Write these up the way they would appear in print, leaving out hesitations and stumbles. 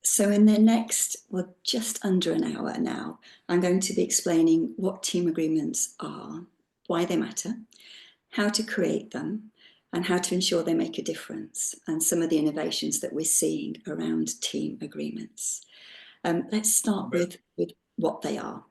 So in the next, well, just under an hour now, I'm going to be explaining what team agreements are, why they matter, how to create them, and how to ensure they make a difference, and some of the innovations that we're seeing around team agreements. Let's start with what they are.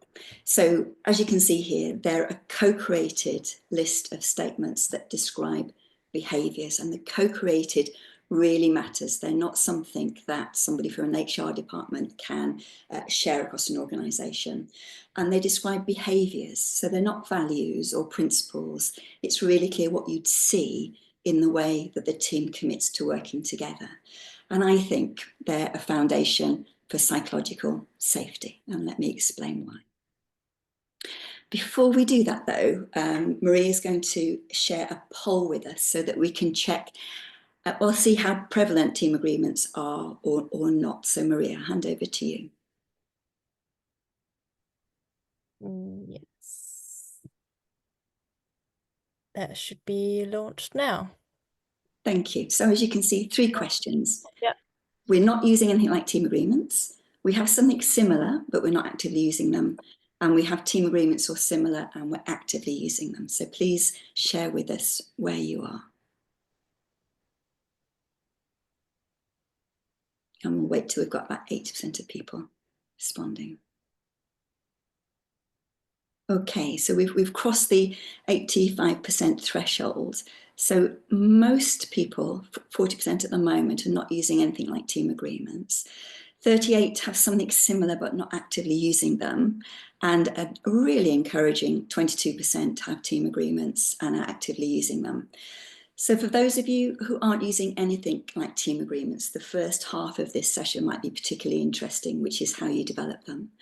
So as you can see here, they're a co-created list of statements that describe behaviours, and the co-created really matters. They're not something that somebody from an HR department can share across an organisation. And they describe behaviours, so they're not values or principles. It's really clear what you'd see in the way that the team commits to working together. And I think they're a foundation for psychological safety. And let me explain why. Before we do that though, Maria is going to share a poll with us so that we can check, we'll see how prevalent team agreements are or not. So Maria, hand over to you. Yes. That should be launched now. Thank you. So as you can see, 3 questions. Yeah. We're not using anything like team agreements. We have something similar, but we're not actively using them. And we have team agreements or similar, and we're actively using them. So please share with us where you are. And we'll wait till we've got about 80% of people responding. Okay, so we've crossed the 85% threshold. So most people, 40% at the moment, are not using anything like team agreements. 38 have something similar but not actively using them. And a really encouraging 22% have team agreements and are actively using them. So for those of you who aren't using anything like team agreements, the first half of this session might be particularly interesting, which is how you develop them.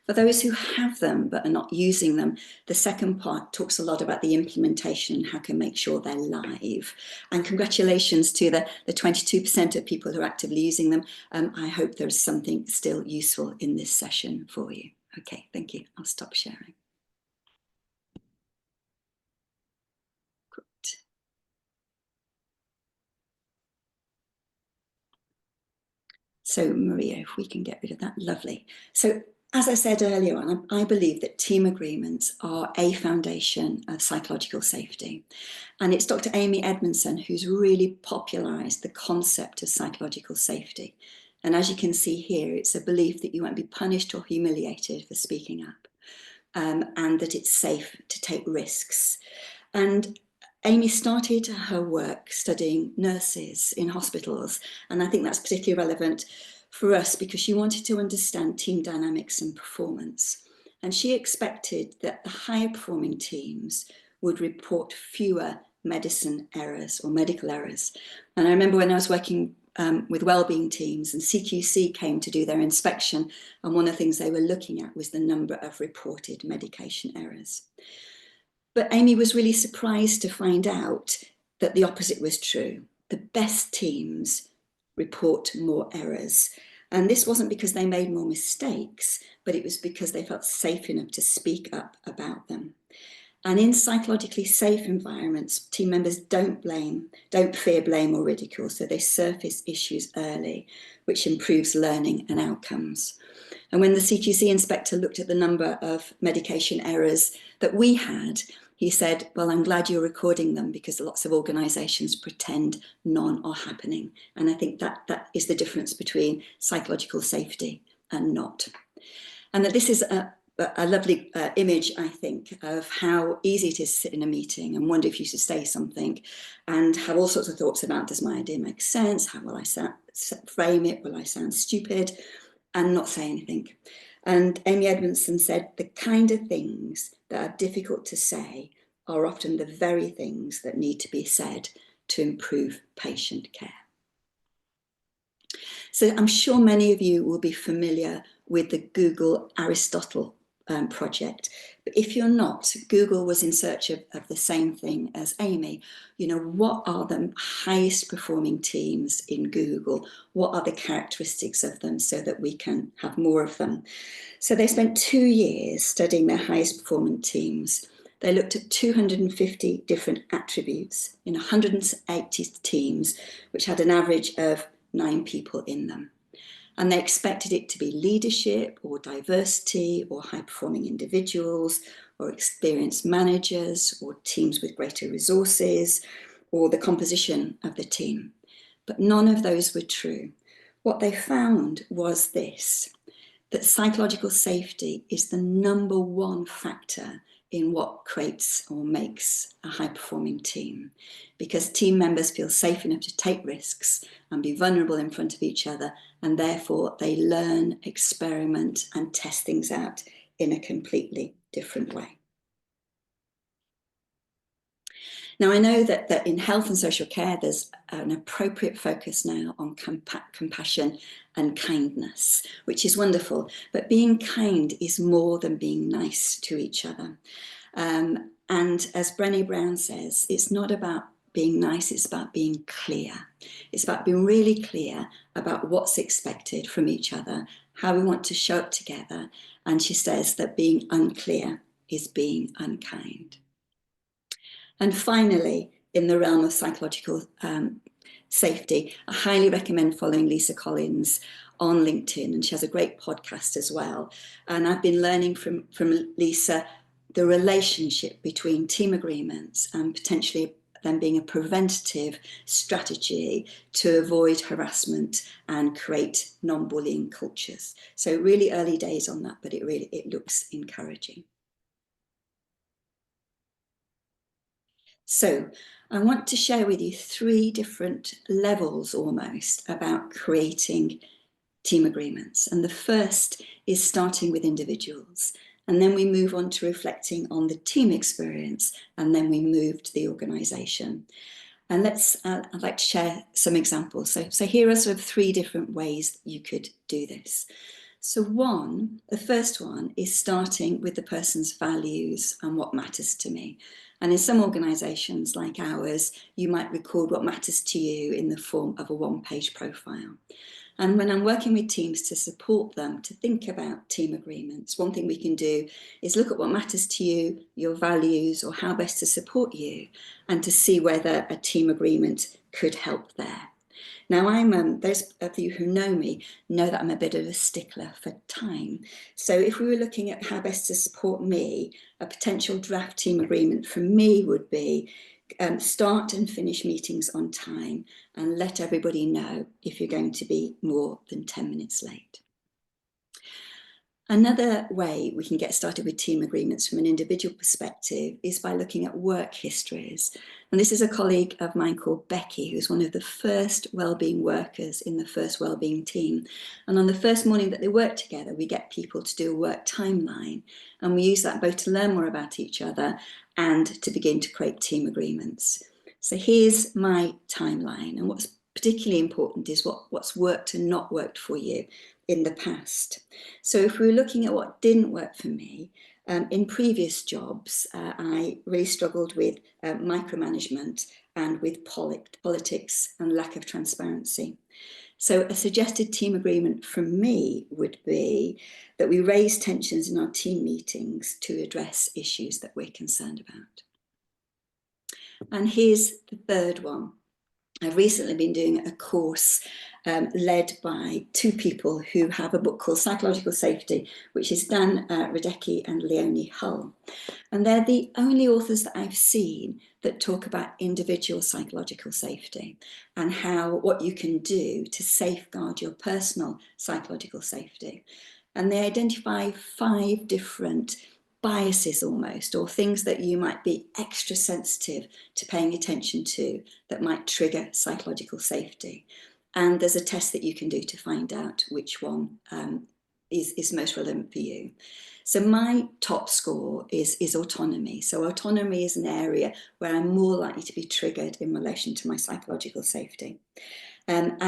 For those who have them but are not using them, the second part talks a lot about the implementation and how can make sure they're live. And congratulations to the 22% of people who are actively using them. I hope there's something still useful in this session for you. Okay, thank you. I'll stop sharing. Good. So Maria, if we can get rid of that, lovely. So as I said earlier on, I believe that team agreements are a foundation of psychological safety. And it's Dr. Amy Edmondson who's really popularised the concept of psychological safety. And as you can see here, it's a belief that you won't be punished or humiliated for speaking up, and that it's safe to take risks. And Amy started her work studying nurses in hospitals, and I think that's particularly relevant for us because she wanted to understand team dynamics and performance. And she expected that the higher performing teams would report fewer medicine errors or medical errors. And I remember when I was working with Wellbeing Teams and CQC came to do their inspection, and one of the things they were looking at was the number of reported medication errors. But Amy was really surprised to find out that the opposite was true. The best teams report more errors. And this wasn't because they made more mistakes, but it was because they felt safe enough to speak up about them. And in psychologically safe environments, team members don't fear blame or ridicule, so they surface issues early, which improves learning and outcomes. And when the CQC inspector looked at the number of medication errors that we had, he said, well, I'm glad you're recording them because lots of organisations pretend none are happening. And I think that is the difference between psychological safety and not. And that this is a lovely image, I think, of how easy it is to sit in a meeting and wonder if you should say something and have all sorts of thoughts about, does my idea make sense? How will I frame it? Will I sound stupid? And not say anything. And Amy Edmondson said, the kind of things that are difficult to say are often the very things that need to be said to improve patient care. So I'm sure many of you will be familiar with the Google Aristotle project. But if you're not, Google was in search of the same thing as Amy. You know, what are the highest performing teams in Google? What are the characteristics of them so that we can have more of them? So they spent 2 years studying their highest performing teams. They looked at 250 different attributes in 180 teams, which had an average of 9 people in them. And they expected it to be leadership or diversity or high-performing individuals or experienced managers or teams with greater resources or the composition of the team. But none of those were true. What they found was this, that psychological safety is the #1 factor in what creates or makes a high-performing team, because team members feel safe enough to take risks and be vulnerable in front of each other, and therefore they learn, experiment and test things out in a completely different way. Now, I know that in health and social care, there's an appropriate focus now on compassion and kindness, which is wonderful. But being kind is more than being nice to each other. And as Brené Brown says, it's not about being nice, it's about being clear. It's about being really clear about what's expected from each other, how we want to show up together. And she says that being unclear is being unkind. And finally, in the realm of psychological safety, I highly recommend following Lisa Collins on LinkedIn, and she has a great podcast as well. And I've been learning from Lisa the relationship between team agreements and potentially them being a preventative strategy to avoid harassment and create non-bullying cultures. So really early days on that, but it looks encouraging. So I want to share with you 3 different levels almost about creating team agreements. And the first is starting with individuals. And then we move on to reflecting on the team experience. And then we move to the organisation. And I'd like to share some examples. So here are sort of 3 different ways you could do this. So the first one is starting with the person's values and what matters to me. And in some organisations like ours, you might record what matters to you in the form of a 1-page profile. And when I'm working with teams to support them to think about team agreements, one thing we can do is look at what matters to you, your values, or how best to support you, and to see whether a team agreement could help there. Now, those of you who know me know that I'm a bit of a stickler for time. So if we were looking at how best to support me, a potential draft team agreement from me would be start and finish meetings on time and let everybody know if you're going to be more than 10 minutes late. Another way we can get started with team agreements from an individual perspective is by looking at work histories. And this is a colleague of mine called Becky, who's one of the first wellbeing workers in the first wellbeing team. And on the first morning that they work together, we get people to do a work timeline. And we use that both to learn more about each other and to begin to create team agreements. So here's my timeline. And what's particularly important is what's worked and not worked for you in the past. So if we were looking at what didn't work for me, in previous jobs, I really struggled with micromanagement and with politics and lack of transparency. So a suggested team agreement from me would be that we raise tensions in our team meetings to address issues that we're concerned about. And here's the third one. I've recently been doing a course led by 2 people who have a book called Psychological Safety, which is Dan Radecki and Leonie Hull. And they're the only authors that I've seen that talk about individual psychological safety and what you can do to safeguard your personal psychological safety. And they identify 5 different biases almost, or things that you might be extra sensitive to paying attention to that might trigger psychological safety. And there's a test that you can do to find out which one is most relevant for you. So my top score is autonomy. So autonomy is an area where I'm more likely to be triggered in relation to my psychological safety. And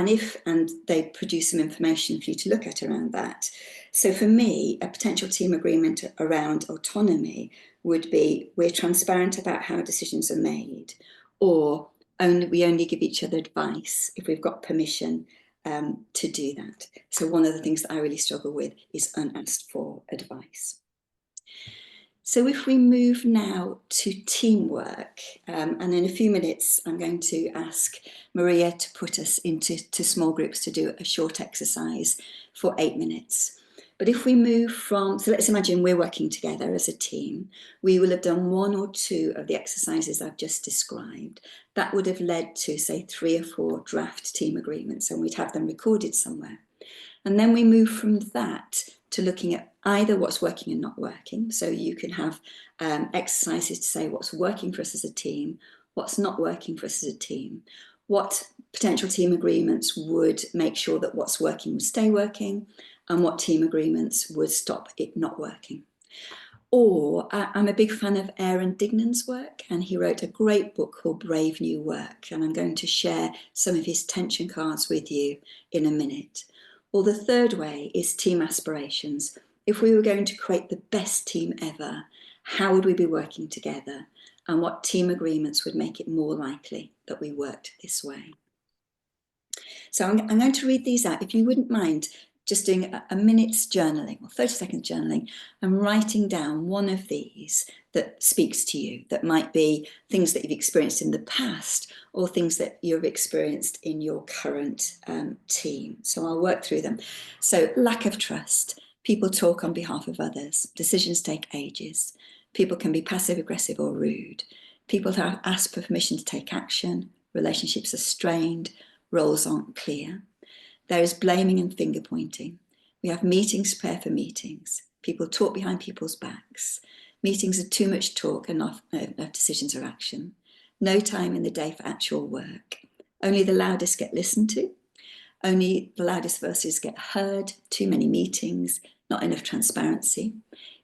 they produce some information for you to look at around that. So for me, a potential team agreement around autonomy would be we're transparent about how decisions are made, or we only give each other advice if we've got permission to do that. So one of the things that I really struggle with is unasked for advice. So if we move now to teamwork, and in a few minutes, I'm going to ask Maria to put us into small groups to do a short exercise for 8 minutes. But if we move from, so let's imagine we're working together as a team, we will have done 1 or 2 of the exercises I've just described. That would have led to, say, 3 or 4 draft team agreements, and we'd have them recorded somewhere. And then we move from that to looking at either what's working and not working. So you can have exercises to say what's working for us as a team, what's not working for us as a team, what potential team agreements would make sure that what's working would stay working, and what team agreements would stop it not working. Or I'm a big fan of Aaron Dignan's work, and he wrote a great book called Brave New Work, and I'm going to share some of his tension cards with you in a minute. Or the third way is team aspirations. If we were going to create the best team ever, how would we be working together? And what team agreements would make it more likely that we worked this way? So I'm going to read these out. If you wouldn't mind just doing a minute's journaling or 30 seconds journaling and writing down one of these that speaks to you, that might be things that you've experienced in the past or things that you've experienced in your current team. So I'll work through them. So lack of trust. People talk on behalf of others. Decisions take ages. People can be passive aggressive or rude. People have asked for permission to take action. Relationships are strained. Roles aren't clear. There is blaming and finger pointing. We have meetings prepared for meetings. People talk behind people's backs. Meetings are too much talk and not enough decisions or action. No time in the day for actual work. Only the loudest get listened to. Only the loudest voices get heard. Too many meetings. Not enough transparency.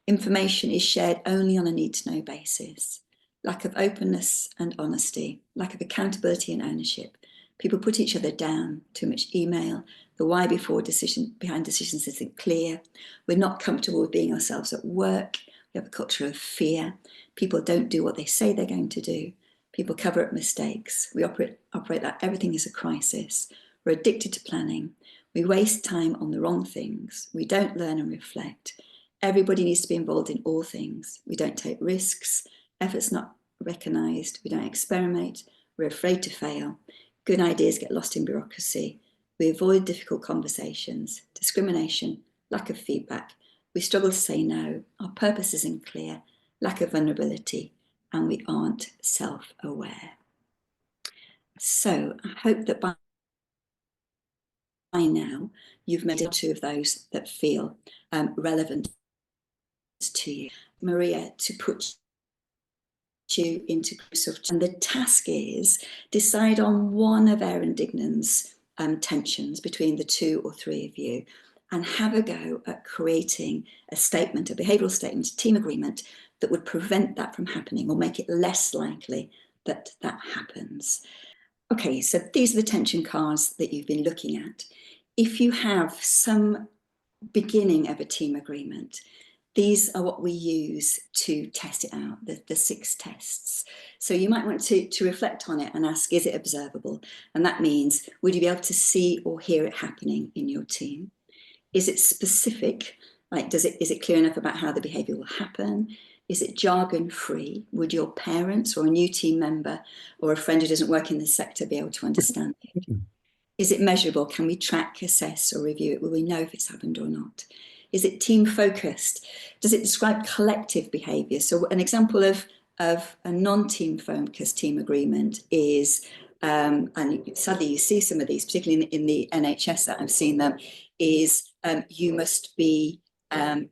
Information is shared only on a need-to-know basis. Lack of openness and honesty. Lack of accountability and ownership. People put each other down, too much email, the why behind decisions isn't clear. We're not comfortable with being ourselves at work. We have a culture of fear. People don't do what they say they're going to do. People cover up mistakes. We operate that everything is a crisis. We're addicted to planning. We waste time on the wrong things. We don't learn and reflect. Everybody needs to be involved in all things. We don't take risks. Effort's not recognised. We don't experiment. We're afraid to fail. Good ideas get lost in bureaucracy. We avoid difficult conversations, discrimination, lack of feedback. We struggle to say no. Our purpose isn't clear, lack of vulnerability, and we aren't self-aware. So I hope that by now you've made 2 of those that feel relevant to you. Maria, to put you into groups of, and the task is decide on one of Aaron Dignan's tensions between the 2 or 3 of you and have a go at creating a statement, a behavioural statement, a team agreement that would prevent that from happening or make it less likely that that happens. Okay, so these are the tension cards that you've been looking at. If you have some beginning of a team agreement, these are what we use to test it out, the 6 tests. So you might want to reflect on it and ask, is it observable? And that means, would you be able to see or hear it happening in your team? Is it specific? Like, is it clear enough about how the behaviour will happen? Is it jargon free? Would your parents or a new team member or a friend who doesn't work in this sector be able to understand it? Is it measurable? Can we track, assess or review it? Will we know if it's happened or not? Is it team focused? Does it describe collective behaviour? So an example of a non-team focused team agreement is, and sadly you see some of these, particularly in the NHS that I've seen them, is you must be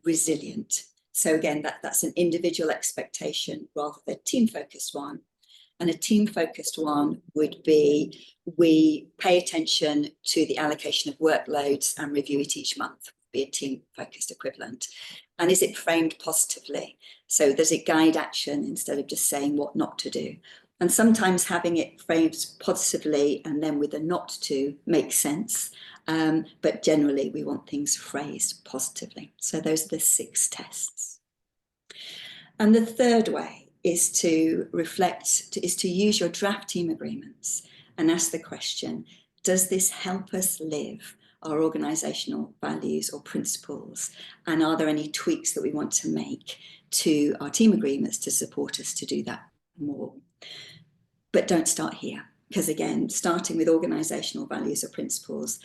resilient. So again, that's an individual expectation rather than a team focused one. And a team-focused one would be, we pay attention to the allocation of workloads and review it each month, be a team-focused equivalent. And is it framed positively? So does it guide action instead of just saying what not to do? And sometimes having it framed positively and then with a not to makes sense. But generally, we want things phrased positively. So those are the 6 tests. And the third way is to reflect, is to use your draft team agreements and ask the question, does this help us live our organisational values or principles? And are there any tweaks that we want to make to our team agreements to support us to do that more? But don't start here, because again, starting with organisational values or principles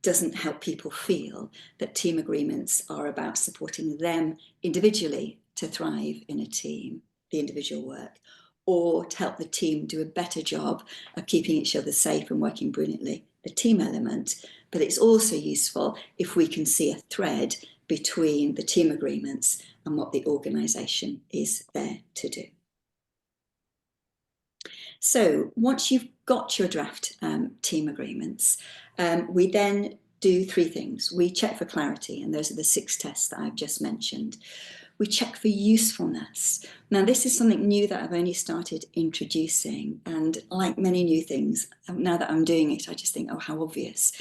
doesn't help people feel that team agreements are about supporting them individually to thrive in a team, the individual work, or to help the team do a better job of keeping each other safe and working brilliantly, the team element. But it's also useful if we can see a thread between the team agreements and what the organisation is there to do. So once you've got your draft team agreements, we then do 3 things. We check for clarity, and those are the 6 tests that I've just mentioned. We check for usefulness. Now, this is something new that I've only started introducing, and like many new things, now that I'm doing it, I just think, oh, how obvious.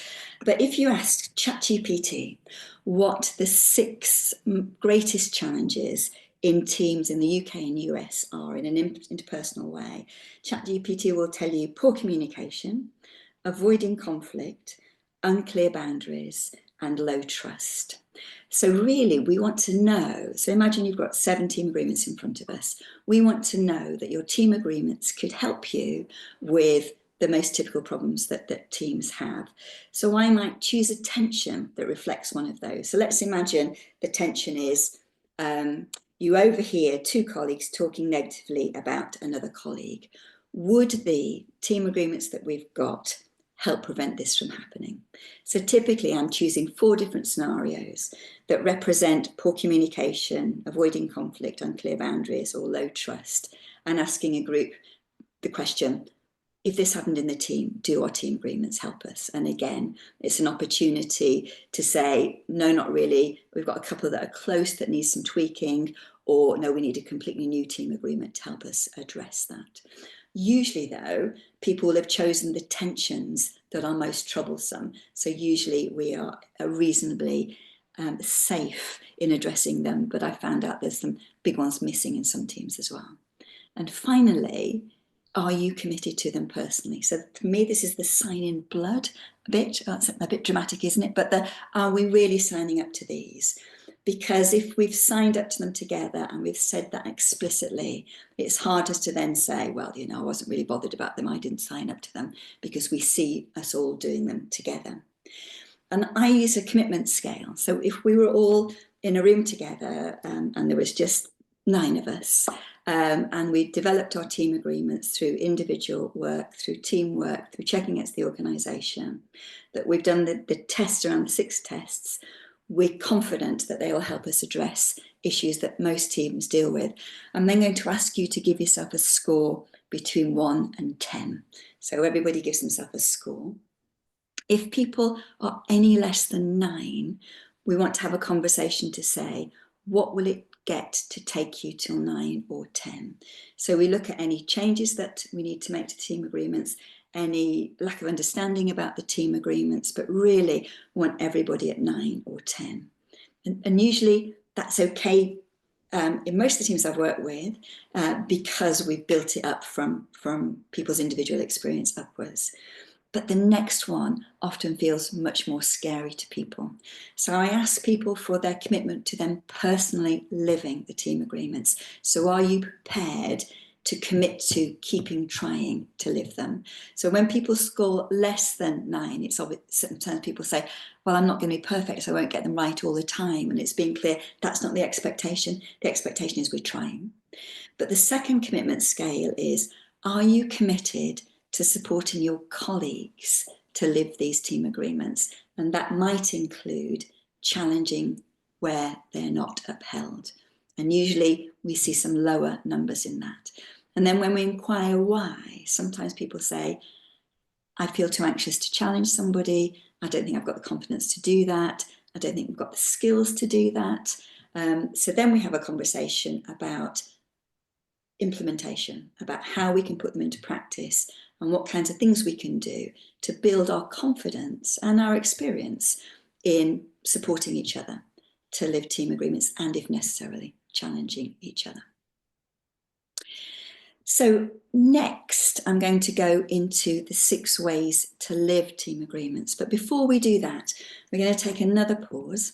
But if you ask ChatGPT what the 6 greatest challenges in teams in the UK and US are in an interpersonal way, ChatGPT will tell you poor communication, avoiding conflict, unclear boundaries, and low trust. So really, we want to know, so imagine you've got 7 team agreements in front of us. We want to know that your team agreements could help you with the most typical problems that teams have. So I might choose a tension that reflects one of those. So let's imagine the tension is you overhear 2 colleagues talking negatively about another colleague. Would the team agreements that we've got help prevent this from happening? So typically I'm choosing 4 different scenarios that represent poor communication, avoiding conflict, unclear boundaries, or low trust, and asking a group the question, if this happened in the team, do our team agreements help us? And again, it's an opportunity to say, no, not really. We've got a couple that are close that need some tweaking, or no, we need a completely new team agreement to help us address that. Usually, though, people will have chosen the tensions that are most troublesome. So usually we are reasonably safe in addressing them, but I found out there's some big ones missing in some teams as well. And finally, are you committed to them personally? So for me, this is the sign in blood a bit. That's a bit dramatic, isn't it? But are we really signing up to these? Because if we've signed up to them together and we've said that explicitly, it's harder to then say, well, you know, I wasn't really bothered about them. I didn't sign up to them, because we see us all doing them together. And I use a commitment scale. So if we were all in a room together and there was just 9 of us, and we developed our team agreements through individual work, through teamwork, through checking against the organisation, that we've done the tests around the 6 tests, we're confident that they will help us address issues that most teams deal with. I'm then going to ask you to give yourself a score between 1 and 10. So everybody gives themselves a score. If people are any less than 9, we want to have a conversation to say, what will it get to take you till 9 or 10? So we look at any changes that we need to make to team agreements, any lack of understanding about the team agreements, but really want everybody at 9 or 10. And usually that's okay in most of the teams I've worked with, because we've built it up from people's individual experience upwards. But the next one often feels much more scary to people. So I ask people for their commitment to them personally living the team agreements. So are you prepared to commit to keeping trying to live them? So when people score less than 9, it's obvious, sometimes people say, well, I'm not going to be perfect, so I won't get them right all the time. And it's being clear, that's not the expectation. The expectation is we're trying. But the second commitment scale is, are you committed to supporting your colleagues to live these team agreements? And that might include challenging where they're not upheld. And usually we see some lower numbers in that. And then when we inquire why, sometimes people say, I feel too anxious to challenge somebody. I don't think I've got the confidence to do that. I don't think we've got the skills to do that. So then we have a conversation about implementation, about how we can put them into practice and what kinds of things we can do to build our confidence and our experience in supporting each other to live team agreements and, if necessarily, challenging each other. So next, I'm going to go into the 6 ways to live team agreements. But before we do that, we're going to take another pause.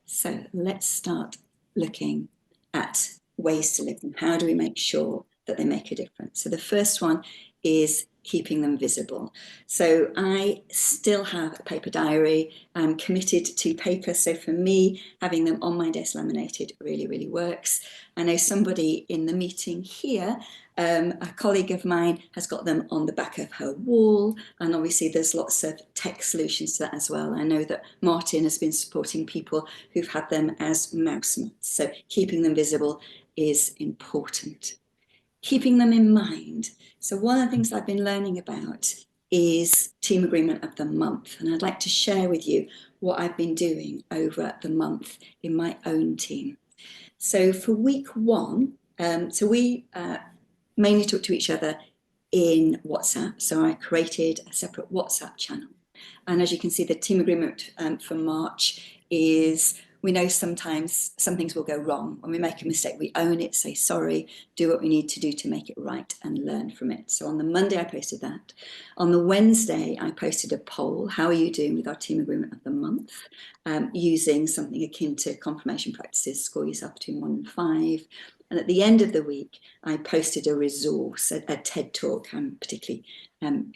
So let's start looking at ways to live them. How do we make sure that they make a difference? So the first one is keeping them visible. So I still have a paper diary. I'm committed to paper. So for me, having them on my desk laminated really, really works. I know somebody in the meeting here, a colleague of mine, has got them on the back of her wall. And obviously there's lots of tech solutions to that as well. I know that Martin has been supporting people who've had them as mouse mats. So keeping them visible is important. Keeping them in mind. So one of the things I've been learning about is team agreement of the month. And I'd like to share with you what I've been doing over the month in my own team. So for week 1, so we mainly talk to each other in WhatsApp. So I created a separate WhatsApp channel. And as you can see, the team agreement for March is, we know sometimes some things will go wrong. When we make a mistake, we own it, say sorry, do what we need to do to make it right and learn from it. So on the Monday, I posted that. On the Wednesday, I posted a poll. How are you doing with our team agreement of the month? Using something akin to confirmation practices, score yourself between 1 and 5. And at the end of the week, I posted a resource, a TED Talk. I'm particularly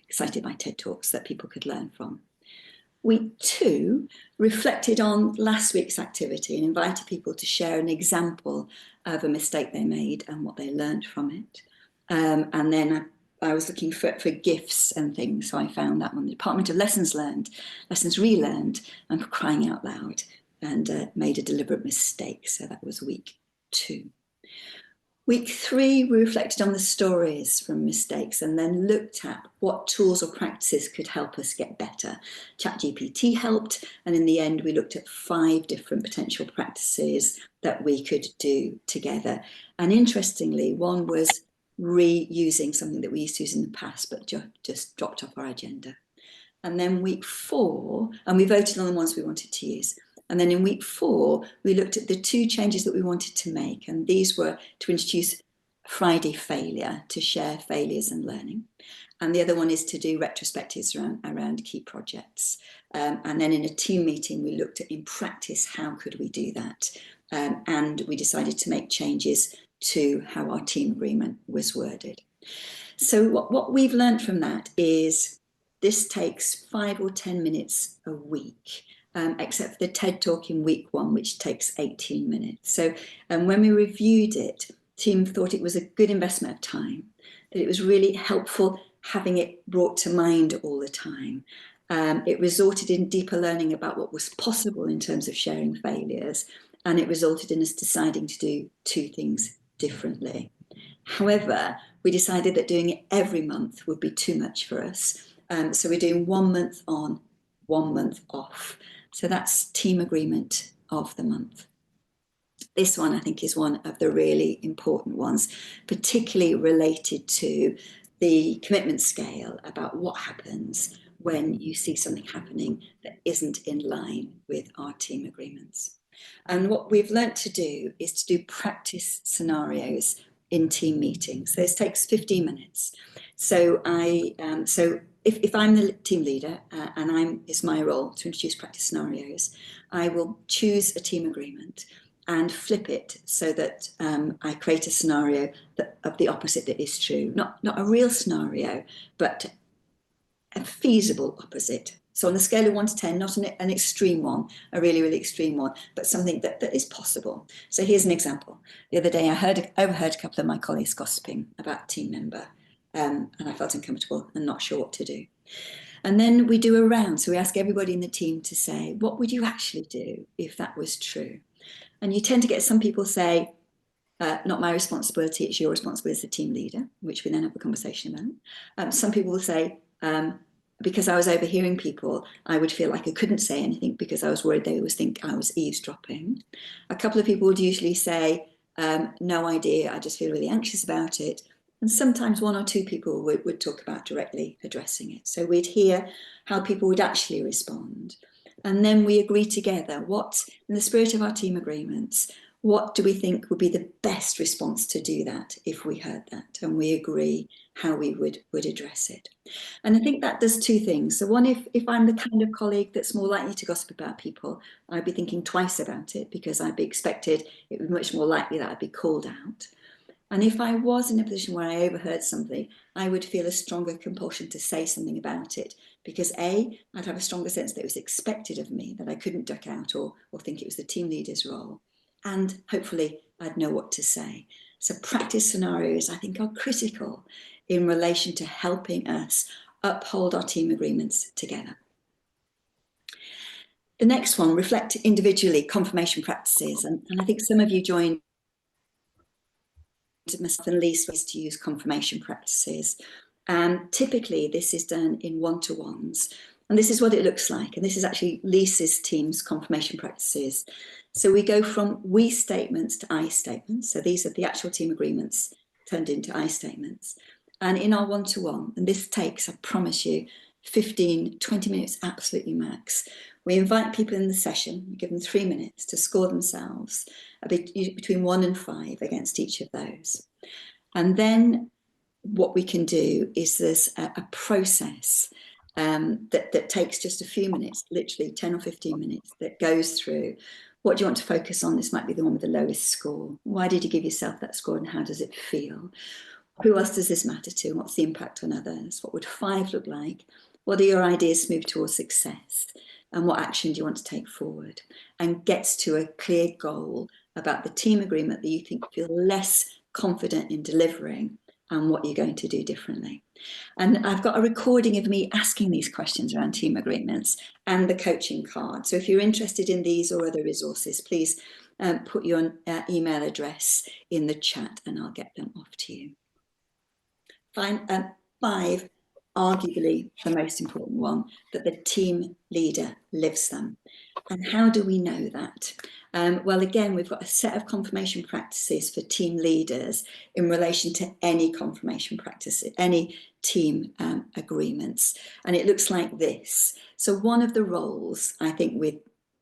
excited by TED Talks that people could learn from. Week 2 reflected on last week's activity and invited people to share an example of a mistake they made and what they learned from it. And then I was looking for gifts and things, so I found that one, the Department of Lessons Learned, Lessons Relearned, and for crying out loud, and made a deliberate mistake. So that was week 2. Week 3, we reflected on the stories from mistakes and then looked at what tools or practices could help us get better. ChatGPT helped, and in the end, we looked at 5 different potential practices that we could do together. And interestingly, one was reusing something that we used to use in the past, but just dropped off our agenda. And then week 4, and we voted on the ones we wanted to use. And then in week 4, we looked at the 2 changes that we wanted to make. And these were to introduce Friday failure, to share failures and learning. And the other one is to do retrospectives around key projects. And then in a team meeting, we looked at, in practice, how could we do that? And we decided to make changes to how our team agreement was worded. So what we've learned from that is this takes 5 or 10 minutes a week. Except for the TED Talk in week 1, which takes 18 minutes. So when we reviewed it, team thought it was a good investment of time, that it was really helpful having it brought to mind all the time. It resulted in deeper learning about what was possible in terms of sharing failures, and it resulted in us deciding to do 2 things differently. However, we decided that doing it every month would be too much for us. So we're doing 1 month on, 1 month off. So that's team agreement of the month. This one, I think, is one of the really important ones, particularly related to the commitment scale, about what happens when you see something happening that isn't in line with our team agreements. And what we've learnt to do is to do practice scenarios in team meetings. So this takes 15 minutes. So if I'm the team leader and it's my role to introduce practice scenarios, I will choose a team agreement and flip it so that I create a scenario of the opposite that is true. Not a real scenario, but a feasible opposite. So on the scale of 1 to 10, not an extreme one, a really, really extreme one, but something that is possible. So here's an example. The other day, I overheard a couple of my colleagues gossiping about a team member, and I felt uncomfortable and not sure what to do. And then we do a round. So we ask everybody in the team to say, what would you actually do if that was true? And you tend to get some people say, not my responsibility, it's your responsibility as the team leader, which we then have a conversation about. Some people will say, because I was overhearing people, I would feel like I couldn't say anything because I was worried they would think I was eavesdropping. A couple of people would usually say, no idea, I just feel really anxious about it. And sometimes 1 or 2 people would talk about directly addressing it. So we'd hear how people would actually respond. And then we agree together what, in the spirit of our team agreements, What do we think would be the best response to do that if we heard that and we agree how we would address it? And I think that does two things. So one, if I'm the kind of colleague that's more likely to gossip about people, I'd be thinking twice about it, because I'd be expected, it would be much more likely that I'd be called out. And if I was in a position where I overheard something, I would feel a stronger compulsion to say something about it, because A, I'd have a stronger sense that it was expected of me, that I couldn't duck out or think it was the team leader's role. And hopefully I'd know what to say. So practice scenarios, I think, are critical in relation to helping us uphold our team agreements together. The next one, reflect individually confirmation practices. And I think some of you joined myself and Lise ways to use confirmation practices. Typically, this is done in one-to-ones. And this is what it looks like. And this is actually Lisa's team's confirmation practices. So we go from we statements to I statements. So these are the actual team agreements turned into I statements. And in our one-to-one, and this takes, I promise you, 15, 20 minutes, absolutely max. We invite people in the session, we give them 3 minutes to score themselves between 1 and 5 against each of those. And then what we can do is there's a process that takes just a few minutes, literally 10 or 15 minutes, that goes through what do you want to focus on. This might be the one with the lowest score. Why did you give yourself that score and how does it feel? Who else does this matter to? What's the impact on others? What would 5 look like? What are your ideas to move towards success? And what action do you want to take forward? And gets to a clear goal about the team agreement that you think you feel less confident in delivering and what you're going to do differently. And I've got a recording of me asking these questions around team agreements and the coaching card. So if you're interested in these or other resources, please put your email address in the chat and I'll get them off to you. 5, arguably the most important one, that the team leader lives them. And how do we know that? Well, again, we've got a set of confirmation practices for team leaders in relation to any confirmation practices, any team agreements. And it looks like this. So one of the roles, I think, with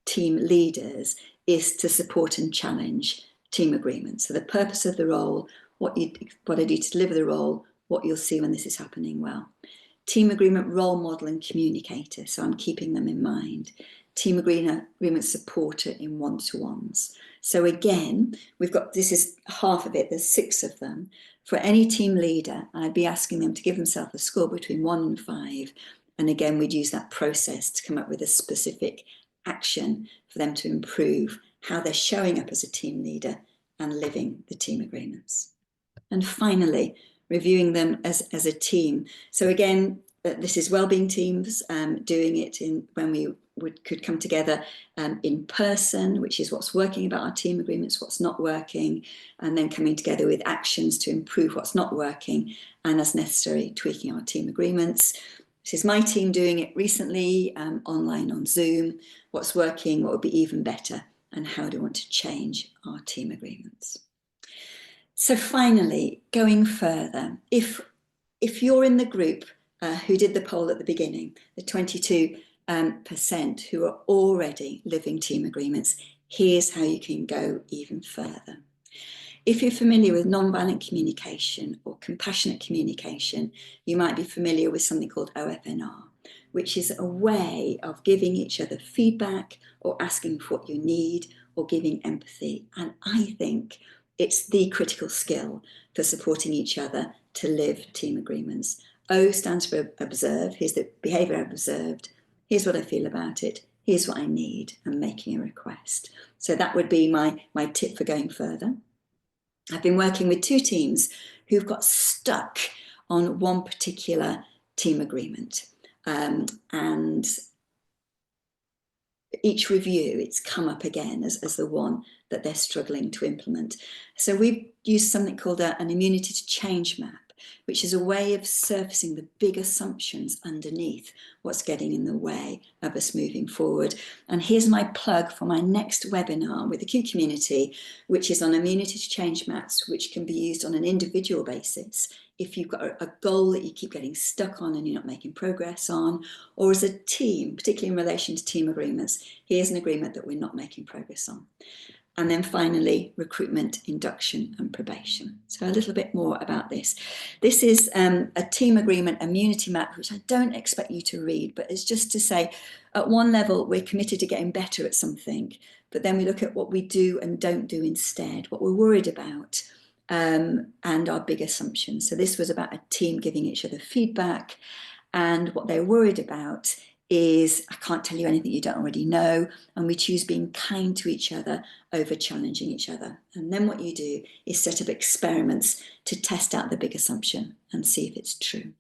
team leaders is to support and challenge team agreements. So the purpose of the role, what I do to deliver the role, what you'll see when this is happening well. Team agreement role model and communicator, so I'm keeping them in mind. Team agreement supporter in one-to-ones. So again, we've got, this is half of it, there's 6 of them. For any team leader, I'd be asking them to give themselves a score between 1 and 5. And again, we'd use that process to come up with a specific action for them to improve how they're showing up as a team leader and living the team agreements. And finally, reviewing them as a team. So again, this is Wellbeing Teams doing it when we could come together in person, which is what's working about our team agreements, what's not working, and then coming together with actions to improve what's not working, and as necessary, tweaking our team agreements. This is my team doing it recently, online on Zoom. What's working, what would be even better, and how do we want to change our team agreements? So finally, going further, if you're in the group who did the poll at the beginning, the 22% who are already living team agreements, here's how you can go even further. If you're familiar with nonviolent communication or compassionate communication, you might be familiar with something called OFNR, which is a way of giving each other feedback or asking for what you need or giving empathy. And I think it's the critical skill for supporting each other to live team agreements. O stands for observe. Here's the behaviour I've observed. Here's what I feel about it. Here's what I need. I'm making a request. So that would be my tip for going further. I've been working with 2 teams who've got stuck on one particular team agreement. And each review, it's come up again as the one that they're struggling to implement. So we've used something called an immunity to change map, which is a way of surfacing the big assumptions underneath what's getting in the way of us moving forward. And here's my plug for my next webinar with the Q community, which is on immunity to change maps, which can be used on an individual basis if you've got a goal that you keep getting stuck on and you're not making progress on, or as a team, particularly in relation to team agreements. Here's an agreement that we're not making progress on. And then finally, recruitment, induction and probation. So a little bit more about this. This is a team agreement immunity map, which I don't expect you to read, but it's just to say at one level, we're committed to getting better at something, but then we look at what we do and don't do instead, what we're worried about, and our big assumptions. So this was about a team giving each other feedback, and what they're worried about is, I can't tell you anything you don't already know, and we choose being kind to each other over challenging each other. And then what you do is set up experiments to test out the big assumption and see if it's true.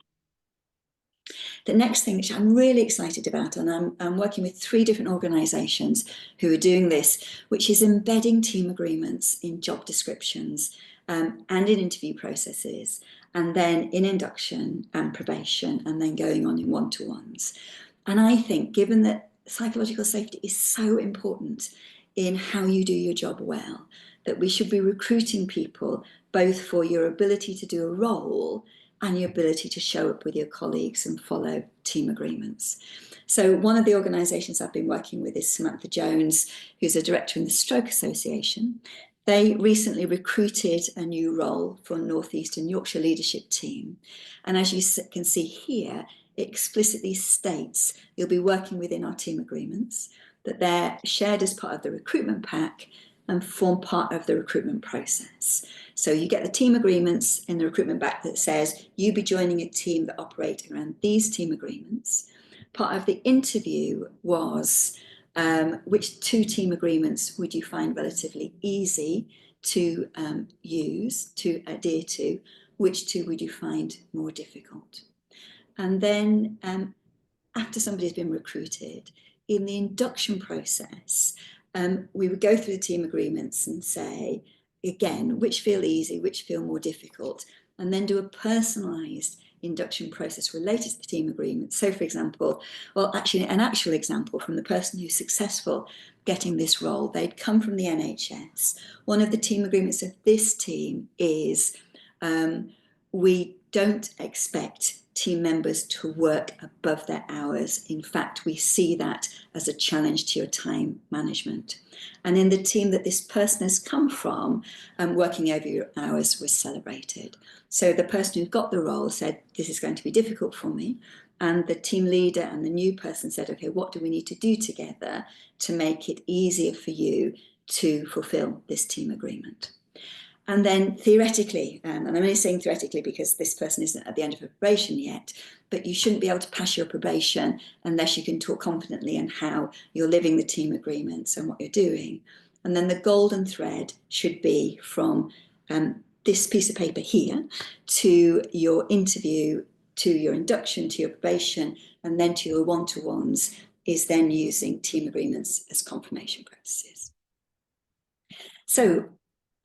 The next thing, which I'm really excited about, and I'm working with 3 different organisations who are doing this, which is embedding team agreements in job descriptions and in interview processes, and then in induction and probation, and then going on in one-to-ones. And I think, given that psychological safety is so important in how you do your job well, that we should be recruiting people both for your ability to do a role and your ability to show up with your colleagues and follow team agreements. So one of the organisations I've been working with is Samantha Jones, who's a director in the Stroke Association. They recently recruited a new role for North East and Yorkshire leadership team. And as you can see here, it explicitly states you'll be working within our team agreements, that they're shared as part of the recruitment pack and form part of the recruitment process. So you get the team agreements in the recruitment pack that says you'll be joining a team that operate around these team agreements. Part of the interview was which 2 team agreements would you find relatively easy to use, to adhere to, which 2 would you find more difficult? And then after somebody's been recruited, in the induction process, we would go through the team agreements and say, again, which feel easy, which feel more difficult, and then do a personalised induction process related to the team agreement. So, for example, well, actually, an actual example from the person who's successful getting this role, they'd come from the NHS. One of the team agreements of this team is we don't expect team members to work above their hours. In fact, we see that as a challenge to your time management. And in the team that this person has come from, working over your hours was celebrated. So the person who got the role said, this is going to be difficult for me. And the team leader and the new person said, okay, what do we need to do together to make it easier for you to fulfill this team agreement? And then theoretically, and I'm only saying theoretically because this person isn't at the end of probation yet, but you shouldn't be able to pass your probation unless you can talk confidently on how you're living the team agreements and what you're doing. And then the golden thread should be from this piece of paper here to your interview, to your induction, to your probation, and then to your one-to-ones, is then using team agreements as confirmation processes. So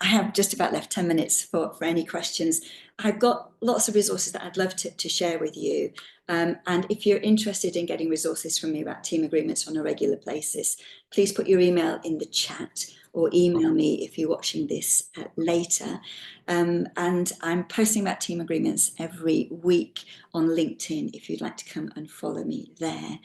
I have just about left 10 minutes for any questions. I've got lots of resources that I'd love to share with you. And if you're interested in getting resources from me about team agreements on a regular basis, please put your email in the chat or email me if you're watching this later. And I'm posting about team agreements every week on LinkedIn if you'd like to come and follow me there.